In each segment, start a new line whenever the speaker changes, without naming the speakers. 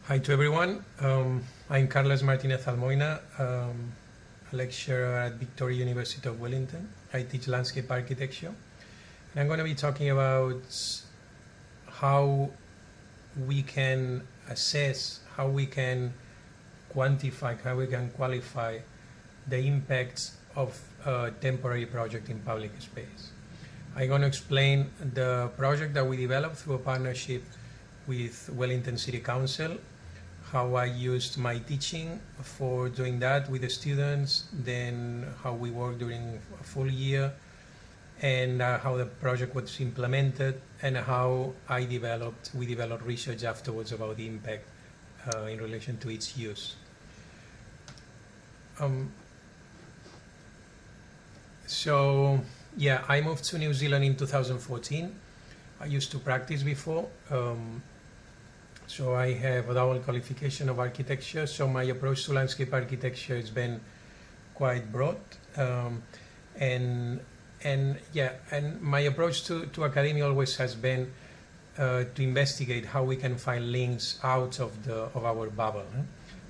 Hi to everyone. I'm Carlos Martinez-Almoyna, a lecturer at Victoria University of Wellington. I teach landscape architecture. And I'm going to be talking about how we can assess, how we can quantify, how we can qualify the impacts of a temporary project in public space. I'm going to explain the project that we developed through a partnership with Wellington City Council, how I used my teaching for doing that with the students, then how we worked during a full year, and how the project was implemented, and how we developed research afterwards about the impact in relation to its use. So yeah, I moved to New Zealand in 2014. I used to practice before. So I have a double qualification of architecture. So my approach to landscape architecture has been quite broad. And my approach to academia always has been to investigate how we can find links out of our bubble.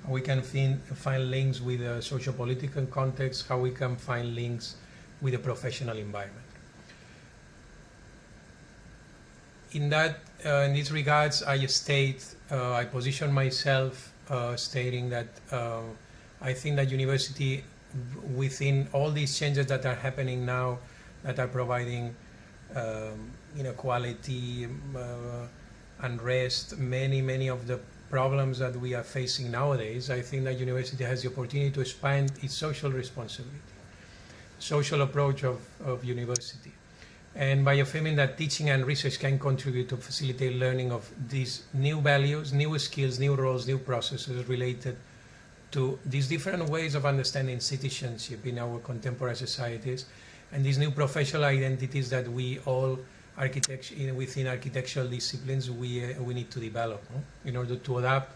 How we can find links with the socio-political context, how we can find links with the professional environment. In these regards, I position myself stating that I think that university, within all these changes that are happening now, that are providing inequality, unrest, many of the problems that we are facing nowadays, I think that university has the opportunity to expand its social responsibility, social approach of university. And by affirming that teaching and research can contribute to facilitate learning of these new values, new skills, new roles, new processes related to these different ways of understanding citizenship in our contemporary societies, and these new professional identities that we all within architectural disciplines we need to develop in order to adapt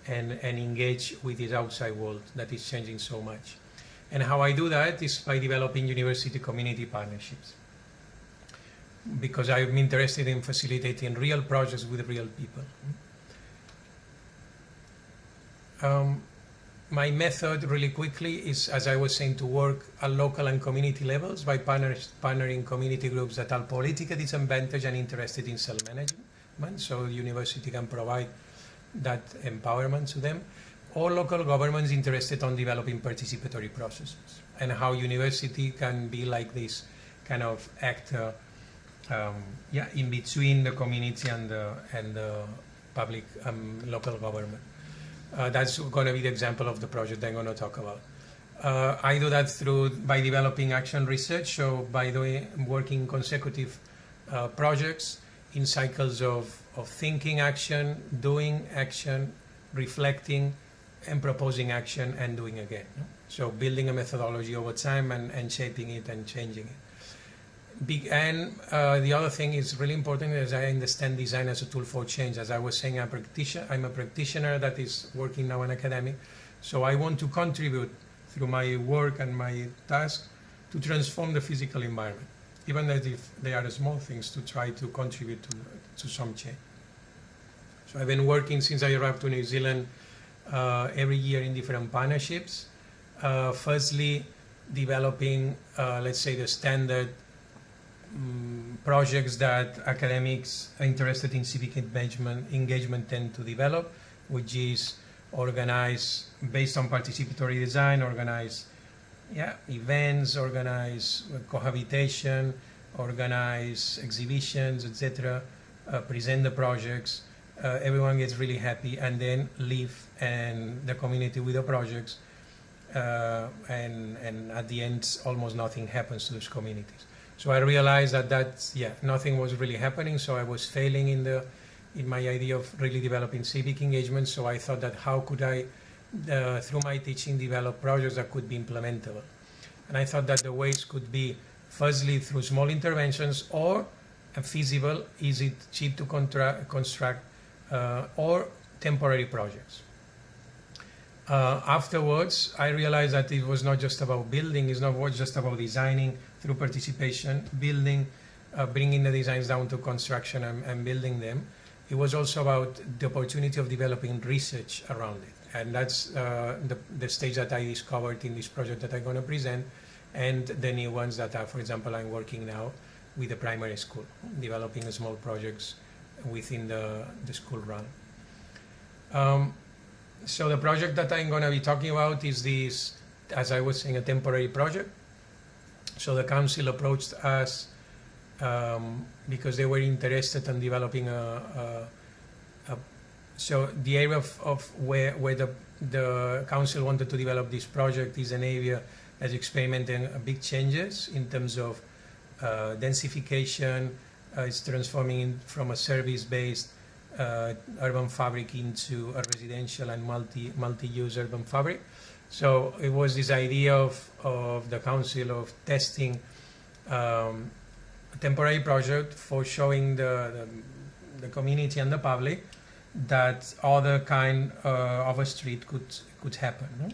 and engage with this outside world that is changing so much. And how I do that is by developing university community partnerships, because I'm interested in facilitating real projects with real people. My method, really quickly, is, as I was saying, to work at local and community levels by partnering community groups that are politically disadvantaged and interested in self-management, so the university can provide that empowerment to them, or local governments interested in developing participatory processes, and how university can be like this kind of actor in between the community and the public local government. That's going to be the example of the project I'm going to talk about. I do that by developing action research, so by working consecutive projects in cycles of thinking action, doing action, reflecting, and proposing action, and doing again. So building a methodology over time and shaping it and changing it. The other thing is really important is I understand design as a tool for change. As I was saying, I'm a practitioner that is working now in academic, so I want to contribute through my work and my task to transform the physical environment, even if they are small things, to try to contribute to some change. So I've been working since I arrived to New Zealand every year in different partnerships. Firstly, developing, let's say, the standard projects that academics interested in civic engagement tend to develop, which is organize based on participatory design, organize events, organize cohabitation, organize exhibitions, etc., present the projects, everyone gets really happy, and then leave and the community with the projects, and at the end almost nothing happens to those communities. So I realized that nothing was really happening, so I was failing in my idea of really developing civic engagement. So I thought that how could I, through my teaching, develop projects that could be implementable? And I thought that the ways could be, firstly, through small interventions, or feasible, easy, cheap to construct, or temporary projects. Afterwards, I realized that it was not just about building, it's not just about designing through participation, building, bringing the designs down to construction and building them. it was also about the opportunity of developing research around it. And that's the stage that I discovered in this project that I'm going to present, and the new ones that are, for example, I'm working now with the primary school, developing small projects within the school run. So the project that I'm going to be talking about is this, as I was saying, a temporary project. So the council approached us because they were interested in developing so the area of where the council wanted to develop this project is an area that's experimenting big changes in terms of densification. It's transforming from a service-based urban fabric into a residential and multi-use urban fabric. So it was this idea of the council of testing a temporary project for showing the community and the public that other kind of a street could happen.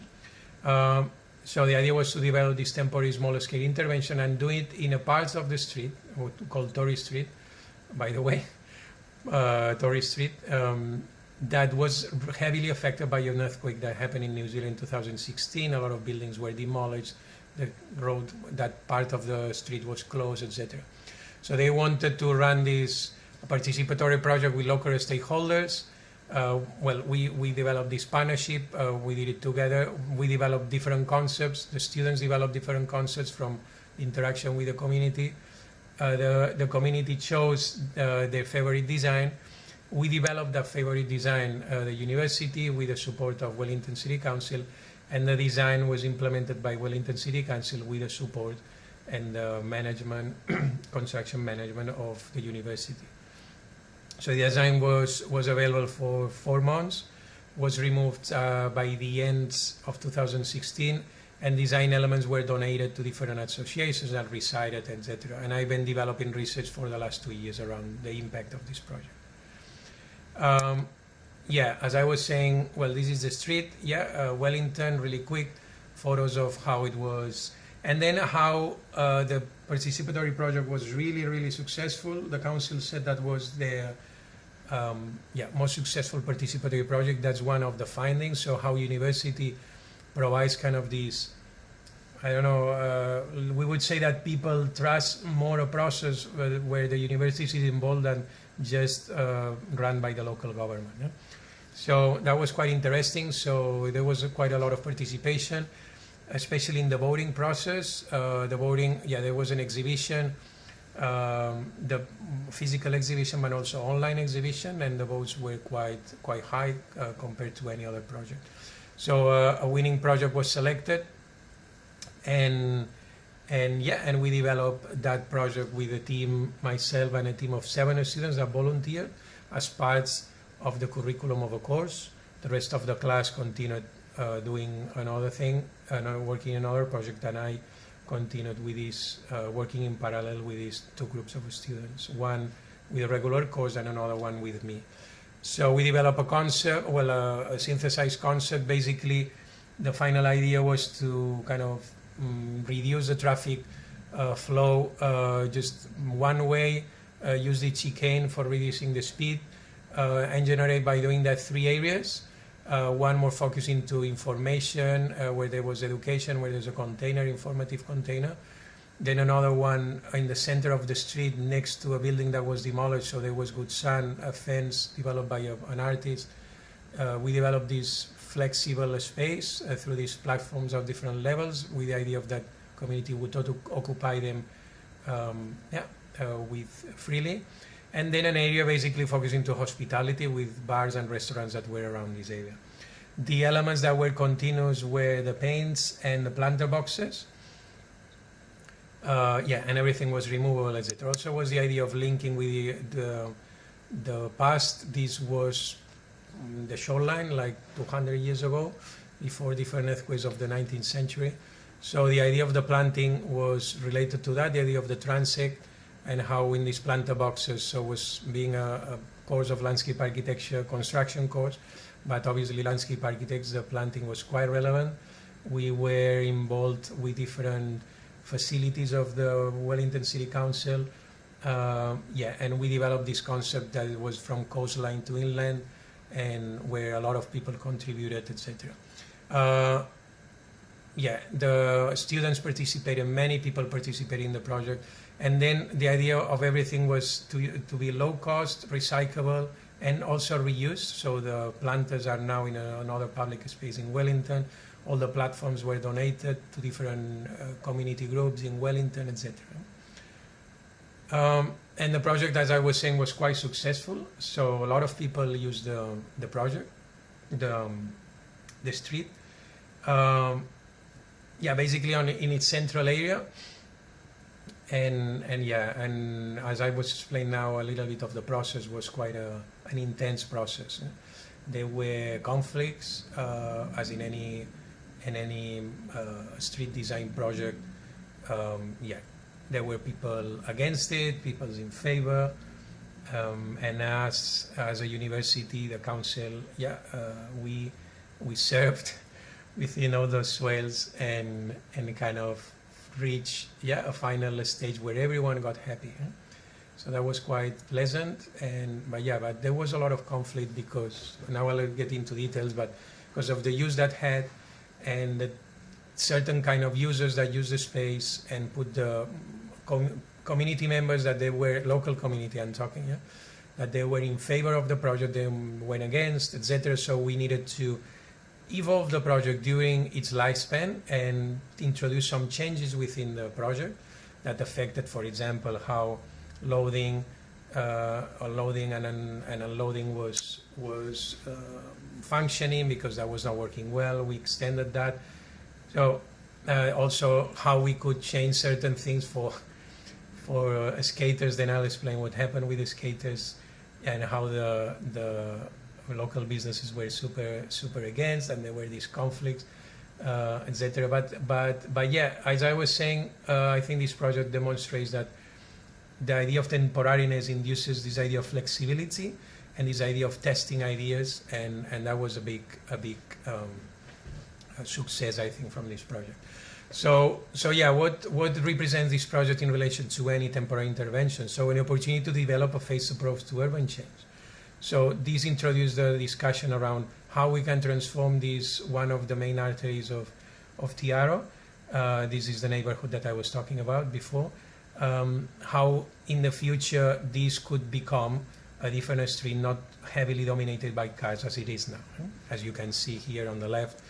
No? So the idea was to develop this temporary small scale intervention and do it in a part of the street, called TORY Street, by the way, TORY Street, that was heavily affected by an earthquake that happened in New Zealand in 2016. A lot of buildings were demolished, the road, that part of the street was closed, etc. So they wanted to run this participatory project with local stakeholders. We developed this partnership, we did it together, we developed different concepts, the students developed different concepts from interaction with the community. The community chose their favorite design. We developed that favorite design, the university, with the support of Wellington City Council, and the design was implemented by Wellington City Council with the support and management, construction management of the university. So the design was available for 4 months, was removed by the end of 2016, and design elements were donated to different associations that resided, etc. And I've been developing research for the last 2 years around the impact of this project. As I was saying, well, this is the street, Wellington, really quick, photos of how it was, and then how the participatory project was really, really successful. The council said that was their most successful participatory project. That's one of the findings. So how university provides kind of these, I don't know, we would say that people trust more a process where the university is involved than just run by the local government. Yeah? So that was quite interesting. So there was quite a lot of participation, especially in the voting process. The voting, there was an exhibition, the physical exhibition, but also online exhibition, and the votes were quite high compared to any other project. So a winning project was selected, and we developed that project with a team, myself and a team of 7 students that volunteered as parts of the curriculum of a course. The rest of the class continued doing another thing, working on another project, and I continued with this, working in parallel with these 2 groups of students, one with a regular course and another one with me. So we developed a concept, a synthesized concept. Basically, the final idea was to kind of reduce the traffic flow just one way, use the chicane for reducing the speed, and generate by doing that 3 areas. One more focused into information, where there was education, where there's a container, informative container. Then another one in the center of the street next to a building that was demolished, so there was good sun, a fence developed by an artist. We developed this flexible space through these platforms of different levels with the idea of that community would occupy them with freely. And then an area basically focusing to hospitality with bars and restaurants that were around this area. The elements that were continuous were the paints and the planter boxes. And everything was removable, etc. Also was the idea of linking with the past. This was the shoreline like 200 years ago, before different earthquakes of the 19th century. So the idea of the planting was related to that, the idea of the transect, and how in these planter boxes, so was being a course of landscape architecture, construction course, but obviously landscape architects, the planting was quite relevant. We were involved with different facilities of the Wellington City Council, Yeah, and we developed this concept that it was from coastline to inland, and where a lot of people contributed, etc. Yeah, the students participated, many people participated in the project, and then the idea of everything was to be low cost, recyclable, and also reused. So the planters are now in another public space in Wellington. All the platforms were donated to different community groups in Wellington, etc. And the project, as I was saying, was quite successful. So a lot of people used the project, the street. Yeah, basically in its central area. And yeah, and as I was explaining now, a little bit of the process was quite an intense process. There were conflicts, as in any street design project. Yeah, there were people against it, people in favor, and as a university, the council, yeah, we served within all those swales and kind of reach, yeah, a final stage where everyone got happy. So that was quite pleasant. But there was a lot of conflict because, now I'll get into details, but because of the use that had, and the certain kind of users that use the space, and put the community members that they were, local community I'm talking, yeah, that they were in favor of the project, they went against, etc. So we needed to evolve the project during its lifespan and introduce some changes within the project that affected, for example, how loading and unloading was functioning, because that was not working well. We extended that. So also how we could change certain things for skaters. Then I'll explain what happened with the skaters and how the local businesses were super against, and there were these conflicts, etc. But yeah, as I was saying, I think this project demonstrates that the idea of temporariness induces this idea of flexibility and this idea of testing ideas, and that was a big success, I think, from this project. So yeah, what represents this project in relation to any temporary intervention? So an opportunity to develop a phased approach to urban change. So this introduced the discussion around how we can transform this, one of the main arteries of Tiaro. This is the neighborhood that I was talking about before. How in the future this could become a different street, not heavily dominated by cars as it is now, as you can see here on the left.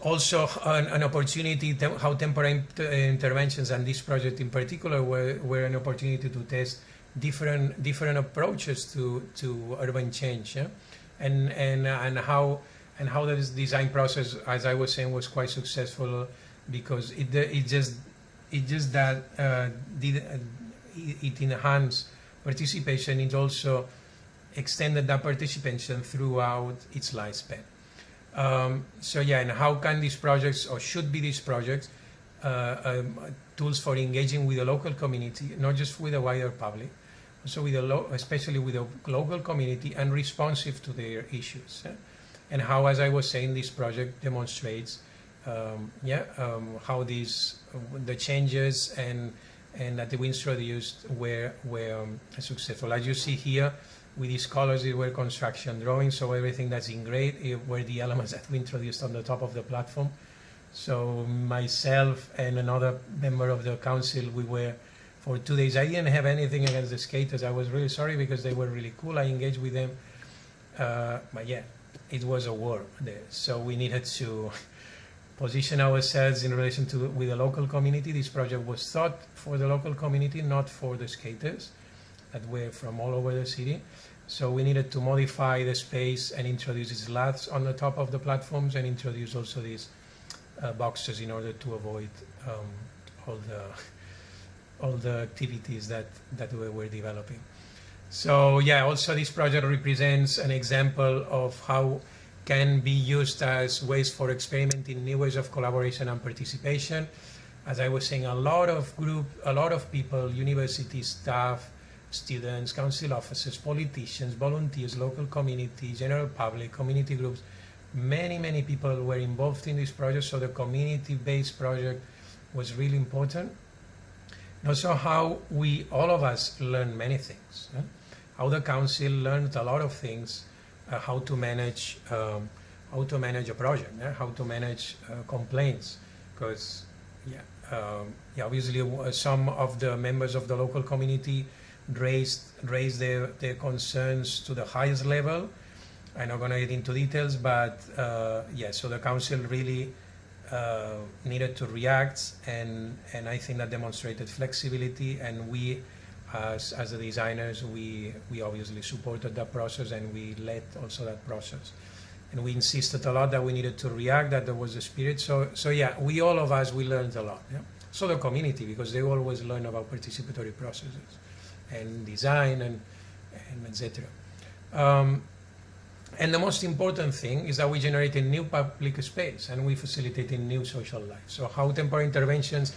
Also an opportunity, how temporary interventions, and this project in particular, were an opportunity to test different approaches to urban change, yeah? and how this design process, as I was saying, was quite successful, because it enhanced participation. It also extended that participation throughout its lifespan. So yeah, and how can these projects, or should be these projects, tools for engaging with the local community, not just with the wider public, also with especially with the local community, and responsive to their issues. And how, as I was saying, this project demonstrates, how the changes and that we introduced were successful. As you see here, with these colors, it were construction drawings, so everything that's in gray were the elements that we introduced on the top of the platform. So myself and another member of the council, we were, for 2 days, I didn't have anything against the skaters. I was really sorry, because they were really cool. I engaged with them. But yeah, it was a war there. So we needed to position ourselves in relation with the local community. This project was thought for the local community, not for the skaters that were from all over the city. So we needed to modify the space and introduce these slats on the top of the platforms, and introduce also these boxes in order to avoid all the activities that we were developing. So yeah, also this project represents an example of how can be used as ways for experimenting new ways of collaboration and participation. As I was saying, a lot of people, university staff, students, council officers, politicians, volunteers, local community, general public, community groups, many people were involved in this project. So the community-based project was really important. And also how we, all of us, learn many things. How the council learned a lot of things, how to manage a project, how to manage complaints, because obviously some of the members of the local community raised their concerns to the highest level. I'm not going to get into details, but so the council really needed to react, and I think that demonstrated flexibility, and we as the designers, we obviously supported that process, and we led also that process. And we insisted a lot that we needed to react, that there was a spirit. So we, all of us, we learned a lot. Yeah? So the community, because they always learn about participatory processes and design and etc. And the most important thing is that we generated new public space and we facilitated new social life. So how temporary interventions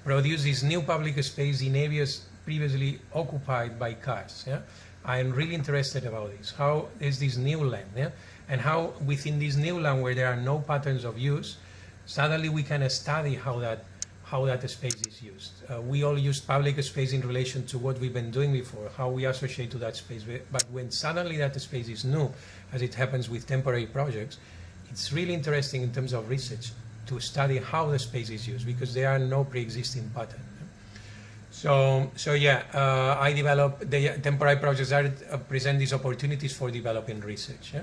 produce this new public space in areas previously occupied by cars. Yeah? I'm really interested about this. How is this new land? Yeah? And how within this new land where there are no patterns of use, suddenly we can study how that space is used. We all use public space in relation to what we've been doing before, how we associate to that space. But when suddenly that space is new, as it happens with temporary projects, it's really interesting in terms of research to study how the space is used, because there are no pre-existing patterns. I develop the temporary projects that present these opportunities for developing research,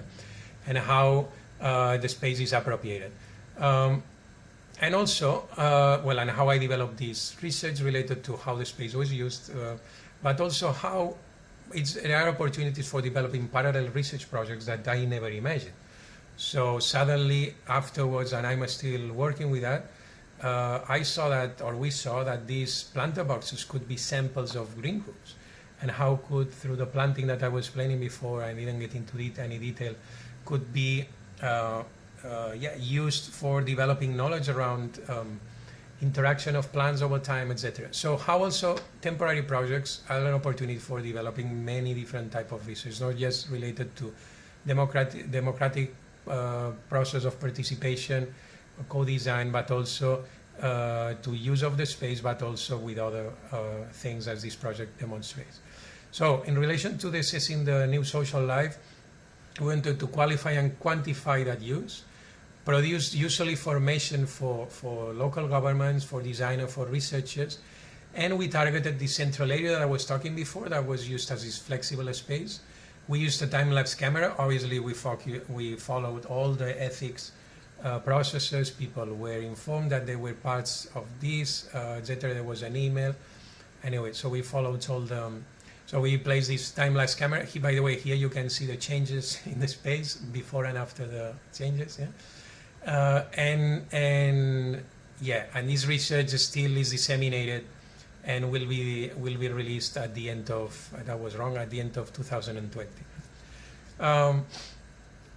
and how the space is appropriated. And also, and how I developed this research related to how the space was used, but also how there are opportunities for developing parallel research projects that I never imagined. So suddenly afterwards, and I'm still working with that, we saw that these planter boxes could be samples of green groups, and how could, through the planting that I was planning before, I didn't get into any detail, could be used for developing knowledge around interaction of plants over time, etc. So how also temporary projects are an opportunity for developing many different types of research, not just related to democratic process of participation, co-design, but also to use of the space, but also with other things as this project demonstrates. So in relation to assessing the new social life, we wanted to qualify and quantify that use, produce usually formation for local governments, for designers, for researchers, and we targeted the central area that I was talking before that was used as this flexible space. We used a time-lapse camera. Obviously, we followed all the ethics processes. People were informed that they were parts of this, etc. There was an email. Anyway, so we followed all the... So we placed this time-lapse camera. By the way, here you can see the changes in the space before and after the changes. And this research still is disseminated and will be released at the end of, at the end of 2020.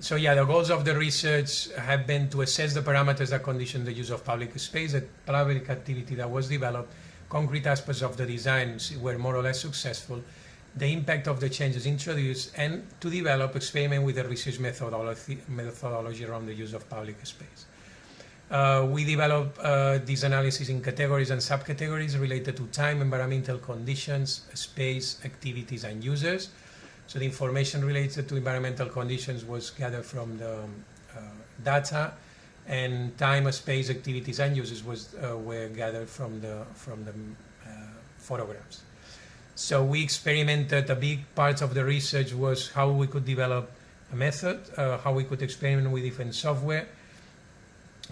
The goals of the research have been to assess the parameters that condition the use of public space, the public activity that was developed, concrete aspects of the design were more or less successful, the impact of the changes introduced, and to develop experiment with the research methodology around the use of public space. We developed this analysis in categories and subcategories related to time, environmental conditions, space, activities, and users. So the information related to environmental conditions was gathered from the data, and time, space, activities, and uses were gathered from the photographs. So we experimented. A big part of the research was how we could develop a method, how we could experiment with different software,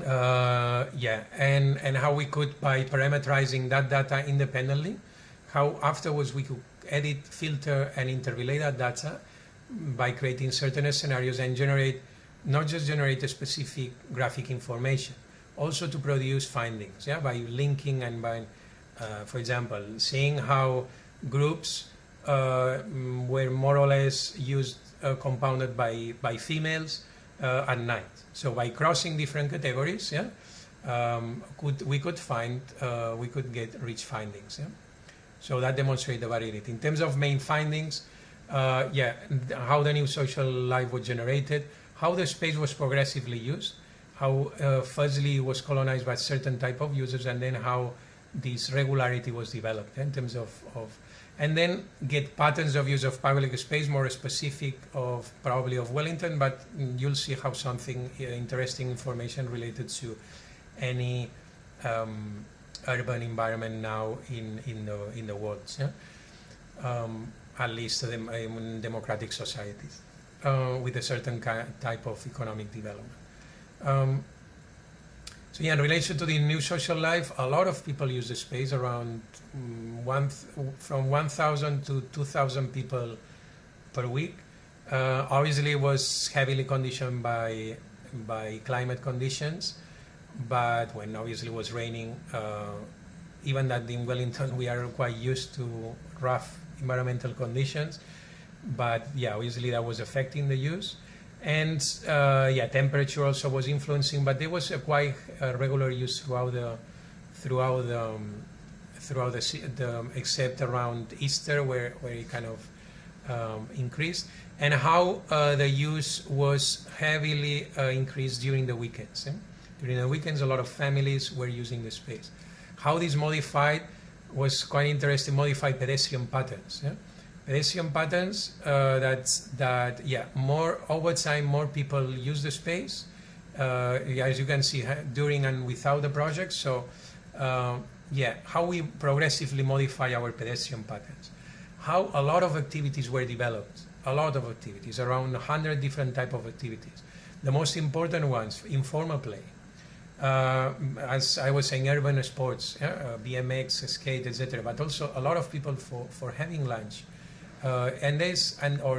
and how we could, by parameterizing that data independently, how afterwards we could edit, filter, and interrelate that data by creating certain scenarios and not just generate a specific graphic information, also to produce findings, by linking and by, for example, seeing how groups were more or less used, compounded by females at night. So by crossing different categories, we could get rich findings. So that demonstrates the variety. In terms of main findings, how the new social life was generated, how the space was progressively used, how firstly it was colonized by certain type of users, and then how this regularity was developed in terms of and then get patterns of use of public space more specific of probably of Wellington, but you'll see how something interesting information related to any urban environment now in the world, yeah? At least in democratic societies with a certain type of economic development. So yeah, in relation to the new social life, a lot of people use the space, around from 1,000 to 2,000 people per week. Obviously, it was heavily conditioned by climate conditions, but when obviously it was raining, even that in Wellington we are quite used to rough environmental conditions, but yeah, obviously that was affecting the use. And yeah, temperature also was influencing, but there was a quite regular use throughout the except around Easter, where it kind of increased, and how the use was heavily increased during the weekends. During the weekends, a lot of families were using the space. How this modified was quite interesting. Modified pedestrian patterns. Yeah? Pedestrian patterns that yeah, more over time, more people use the space, as you can see during and without the project. So yeah, how we progressively modify our pedestrian patterns, how a lot of activities were developed, a lot of activities, around 100 different type of activities. The most important ones, informal play, as I was saying, urban sports, BMX, skate, etc. But also a lot of people for having lunch. Or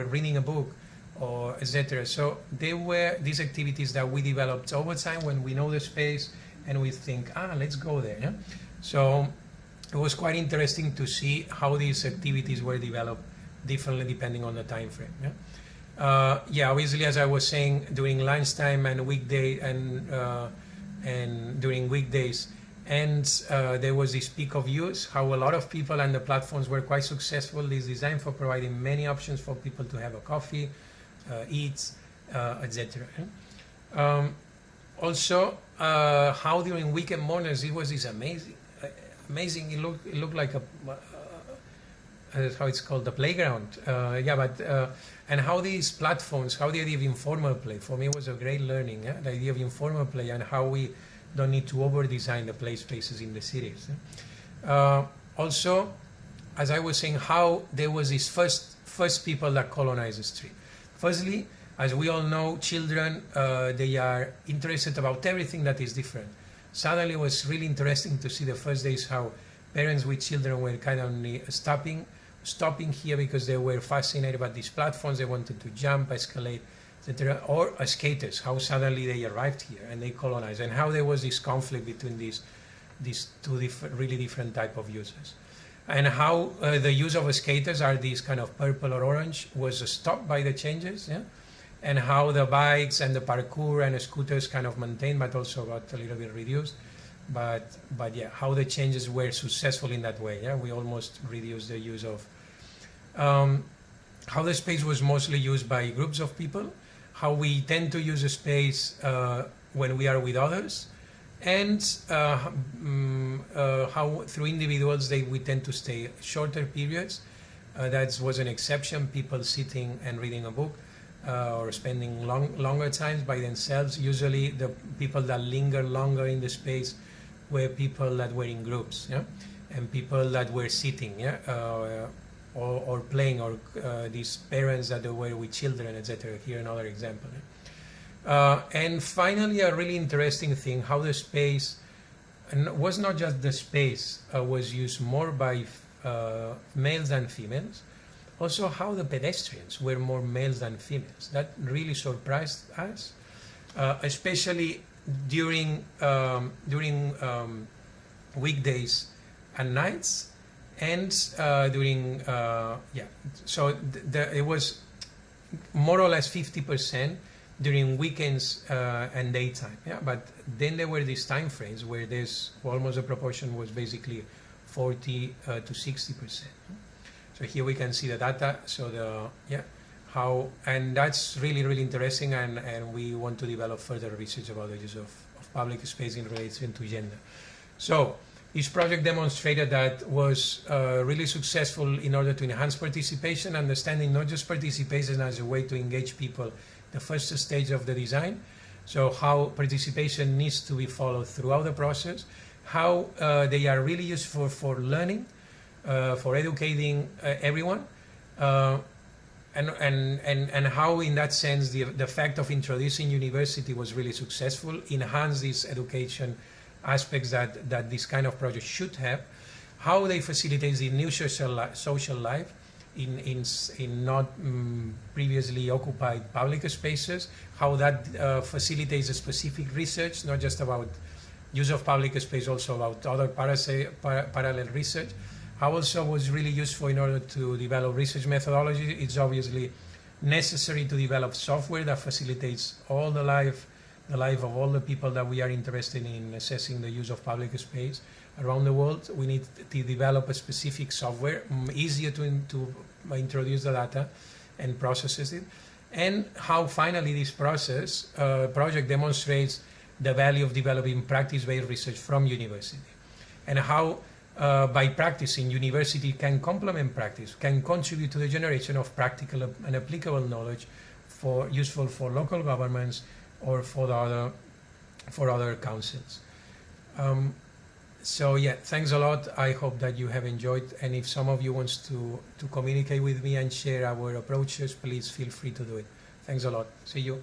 reading a book, or etc. So they were these activities that we developed over time when we know the space and we think, let's go there. Yeah? So it was quite interesting to see how these activities were developed differently depending on the time frame. Yeah, yeah, obviously, as I was saying, during lunchtime and weekday and during weekdays. And there was this peak of use, how a lot of people and the platforms were quite successful. This design for providing many options for people to have a coffee, eat, etc. Also, how during weekend mornings it was this amazing. It looked like how it's called, the playground. Yeah, but and how these platforms, how the idea of informal play for me was a great learning. Yeah? The idea of informal play and how we don't need to over-design the play spaces in the cities. Also, as I was saying, how there was these first people that colonized the street. Firstly, as we all know, children, they are interested about everything that is different. Suddenly it was really interesting to see the first days how parents with children were kind of stopping here because they were fascinated by these platforms. They wanted to jump, escalate, etc. Or skaters, how suddenly they arrived here and they colonized, and how there was this conflict between these two really different type of users, and how the use of skaters are these kind of purple or orange was stopped by the changes, yeah? And how the bikes and the parkour and scooters kind of maintained, but also got a little bit reduced. But yeah, how the changes were successful in that way. Yeah, we almost reduced the use of how the space was mostly used by groups of people. How we tend to use a space when we are with others, and how through individuals we tend to stay shorter periods. That was an exception, people sitting and reading a book or spending longer times by themselves. Usually the people that linger longer in the space were people that were in groups, yeah? And people that were sitting, yeah? Or playing, or these parents that were with children, etc. Here another example. And finally, a really interesting thing, how the space, and was not just the space, was used more by males than females. Also, how the pedestrians were more males than females. That really surprised us, especially during weekdays and nights. And during, yeah, so it was more or less 50% during weekends and daytime. Yeah, but then there were these time frames where there's almost the proportion was basically 40 to 60%. So here we can see the data. So how, and that's really interesting, and we want to develop further research about the use of public space in relation to gender. So This project demonstrated that was really successful in order to enhance participation, understanding not just participation as a way to engage people, the first stage of the design, so how participation needs to be followed throughout the process, how they are really useful for learning, for educating everyone, and how in that sense the fact of introducing university was really successful, enhanced these education aspects that this kind of project should have, how they facilitate the new social life in not previously occupied public spaces, how that facilitates a specific research, not just about use of public space, also about other parallel research, how also was really useful in order to develop research methodology. It's obviously necessary to develop software that facilitates all the life of all the people that we are interested in assessing the use of public space around the world. We need to develop a specific software, easier to introduce the data and processes it, and how finally this project demonstrates the value of developing practice-based research from university, and how by practicing, university can complement practice, can contribute to the generation of practical and applicable knowledge useful for local governments or for other councils. So yeah, thanks a lot. I hope that you have enjoyed, and if some of you wants to communicate with me and share our approaches, please feel free to do it. Thanks a lot. See you.